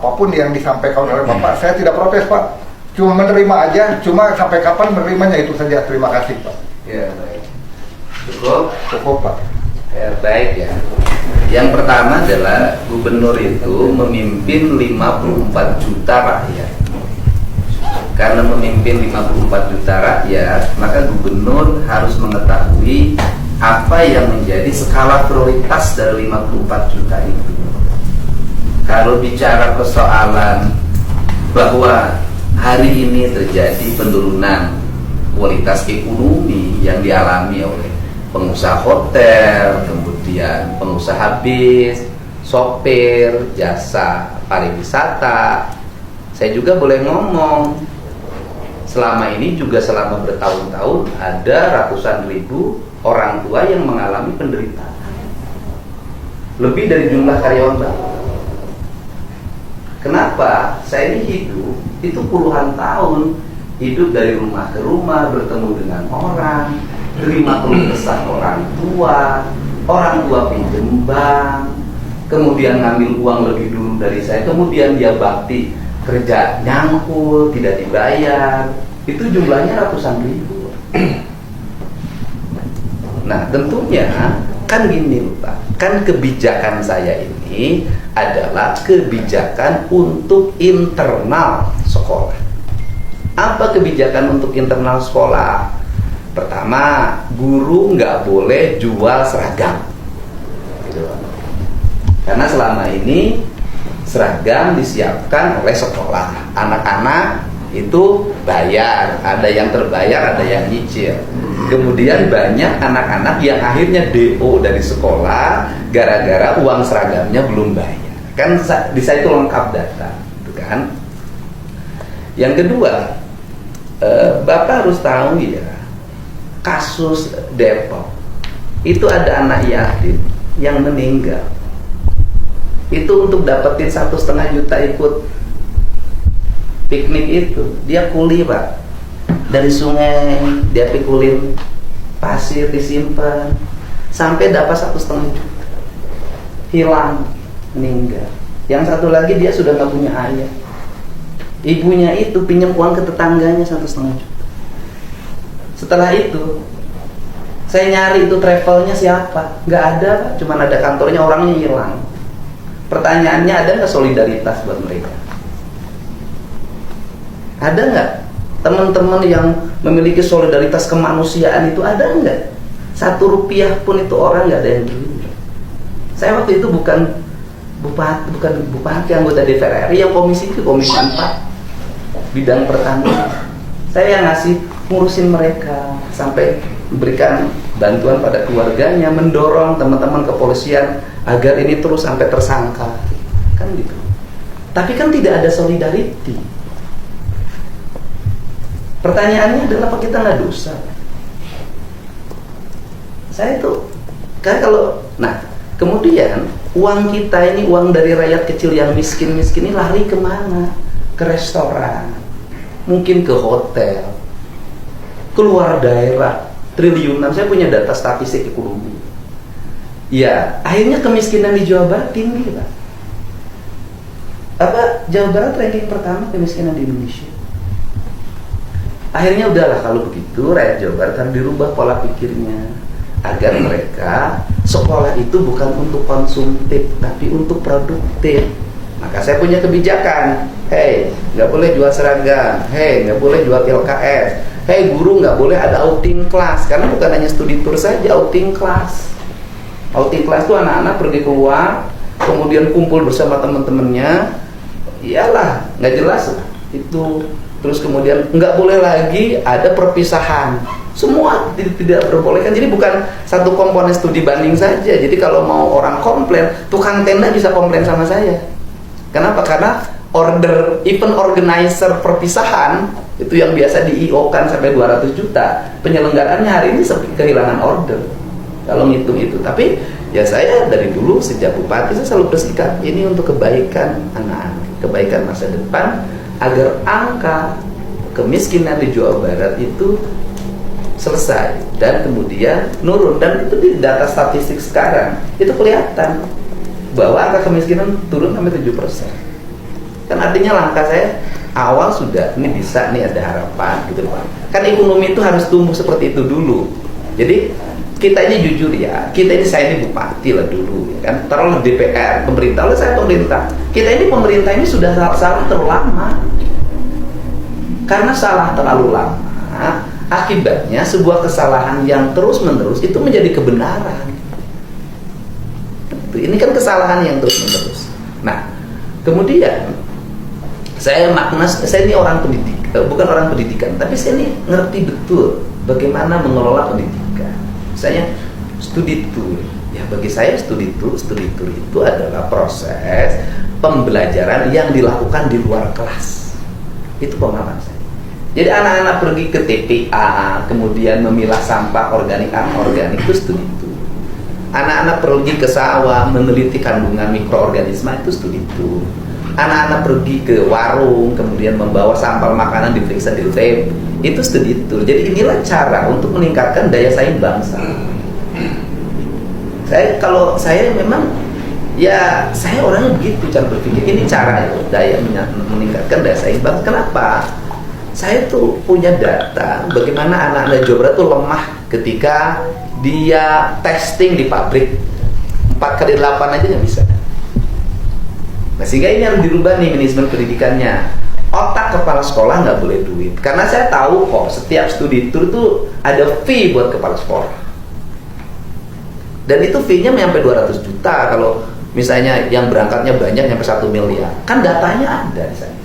Apapun yang disampaikan oleh Bapak, saya tidak protes, Pak. Cuma menerima aja, cuma sampai kapan menerimanya itu saja. Terima kasih, Pak. Ya, baik. Cukup? Cukup, Pak. Ya, baik ya. Yang pertama adalah gubernur itu memimpin 54 juta rakyat. Karena memimpin 54 juta rakyat, maka gubernur harus mengetahui apa yang menjadi skala prioritas dari 54 juta itu. Kalau bicara persoalan bahwa hari ini terjadi penurunan kualitas ekonomi yang dialami oleh pengusaha hotel, kemudian pengusaha bis, sopir, jasa pariwisata, saya juga boleh ngomong, selama ini juga selama bertahun-tahun ada ratusan ribu orang tua yang mengalami penderitaan, lebih dari jumlah karyawan baru. Kenapa? Saya ini hidup itu puluhan tahun, hidup dari rumah ke rumah, bertemu dengan orang, terima keluh kesah orang tua pinjem bank, kemudian ngambil uang lebih dulu dari saya, kemudian dia bakti kerja nyangkul, tidak dibayar, itu jumlahnya ratusan ribu. Nah tentunya kan gini Pak, kan kebijakan saya ini adalah kebijakan untuk internal sekolah. Apa kebijakan untuk internal sekolah? Pertama, guru nggak boleh jual seragam, gitu. Karena selama ini seragam disiapkan oleh sekolah. Anak-anak itu bayar, ada yang terbayar, ada yang nyicil. Kemudian banyak anak-anak yang akhirnya DO dari sekolah gara-gara uang seragamnya belum bayar. Kan bisa itu lengkap data, gitu kan? Yang kedua, Bapak harus tahu ya, kasus Depok itu ada anak yatim yang meninggal. Itu untuk dapetin 1,5 juta ikut piknik itu, dia kuli Pak, dari sungai dia pikulin pasir disimpan sampai dapat 1,5 juta, hilang, meninggal. Yang satu lagi dia sudah nggak punya ayah, ibunya itu pinjam uang ke tetangganya 1,5 juta. Setelah itu saya nyari itu travelnya siapa, nggak ada Pak, cuma ada kantornya, orangnya hilang. Pertanyaannya, ada nggak solidaritas buat mereka? Ada nggak teman-teman yang memiliki solidaritas kemanusiaan itu, ada nggak? 1 rupiah pun itu orang nggak ada yang beli. Saya waktu itu bukan bupati anggota DPR RI, yang komisi 4 bidang pertanian. Saya yang ngurusin mereka sampai memberikan bantuan pada keluarganya, mendorong teman-teman kepolisian agar ini terus sampai tersangka, kan gitu. Tapi kan tidak ada solidarity. Pertanyaannya adalah apa kita nggak dosa? Saya tuh kan kalau, nah kemudian uang kita ini, uang dari rakyat kecil yang miskin ini lari kemana? Ke restoran, mungkin ke hotel, keluar daerah, triliunan. Saya punya data statistik ekonomi. Ya, akhirnya kemiskinan di Jawa Barat tinggi Pak. Apa Jawa Barat ranking pertama kemiskinan di Indonesia. Akhirnya udahlah kalau begitu, rakyat Jawa Barat harus dirubah pola pikirnya agar mereka sekolah itu bukan untuk konsumtif tapi untuk produktif. Maka saya punya kebijakan, hey nggak boleh jual seragam, hey nggak boleh jual LKS, hey guru nggak boleh ada outing class, karena bukan hanya studi tour saja, outing class. Outing class itu anak-anak pergi keluar, kemudian kumpul bersama teman-temannya, iyalah nggak jelas itu. Terus kemudian nggak boleh lagi ada perpisahan, semua tidak diperbolehkan. Jadi bukan satu komponen studi banding saja. Jadi kalau mau orang komplain, tukang tenda bisa komplain sama saya. Kenapa? Karena event organizer perpisahan itu yang biasa di IO kan sampai 200 juta, penyelenggaraannya hari ini kehilangan order kalau ngitung itu. Tapi ya saya dari dulu sejak bupati saya selalu bersikap ini untuk kebaikan anak-anak, kebaikan masa depan, agar angka kemiskinan di Jawa Barat itu selesai dan kemudian nurun. Dan itu di data statistik sekarang itu kelihatan bahwa angka kemiskinan turun sampai 7%. Kan artinya langkah saya awal sudah, ini bisa, nih ada harapan gitu Pak. Kan ekonomi itu harus tumbuh seperti itu dulu. Jadi kita ini jujur ya, saya ini bupati lah dulu ya kan, taruhlah DPR, pemerintah, oleh saya pemerintah. Kita ini pemerintah ini sudah salah terlalu lama. Karena salah terlalu lama, akibatnya sebuah kesalahan yang terus-menerus itu menjadi kebenaran. Ini kan kesalahan yang terus-menerus. Nah, kemudian saya ini orang pendidik, bukan orang pendidikan, tapi saya ini ngerti betul bagaimana mengelola pendidikan. Misalnya studi tour, ya bagi saya studi tour itu adalah proses pembelajaran yang dilakukan di luar kelas. Itu pemahaman saya. Jadi anak-anak pergi ke TPA, kemudian memilah sampah organik anorganik, itu studi tour. Anak-anak pergi ke sawah meneliti kandungan mikroorganisme, itu studi tour. Anak-anak pergi ke warung, kemudian membawa sampel makanan diperiksa di lab, itu studi tour. Jadi inilah cara untuk meningkatkan daya saing bangsa. Kalau saya memang, ya saya orangnya begitu cara berpikir. Ini cara daya meningkatkan daya saing bangsa. Kenapa? Saya tuh punya data bagaimana anak-anak Jawa Barat tuh lemah ketika dia testing di pabrik 4x8 aja nggak bisa. Nah, sehingga ini harus dirubah nih manajemen pendidikannya. Otak kepala sekolah nggak boleh duit. Karena saya tahu kok setiap studi tour itu ada fee buat kepala sekolah. Dan itu fee-nya sampai 200 juta kalau misalnya yang berangkatnya banyak sampai 1 miliar. Kan datanya ada di sana.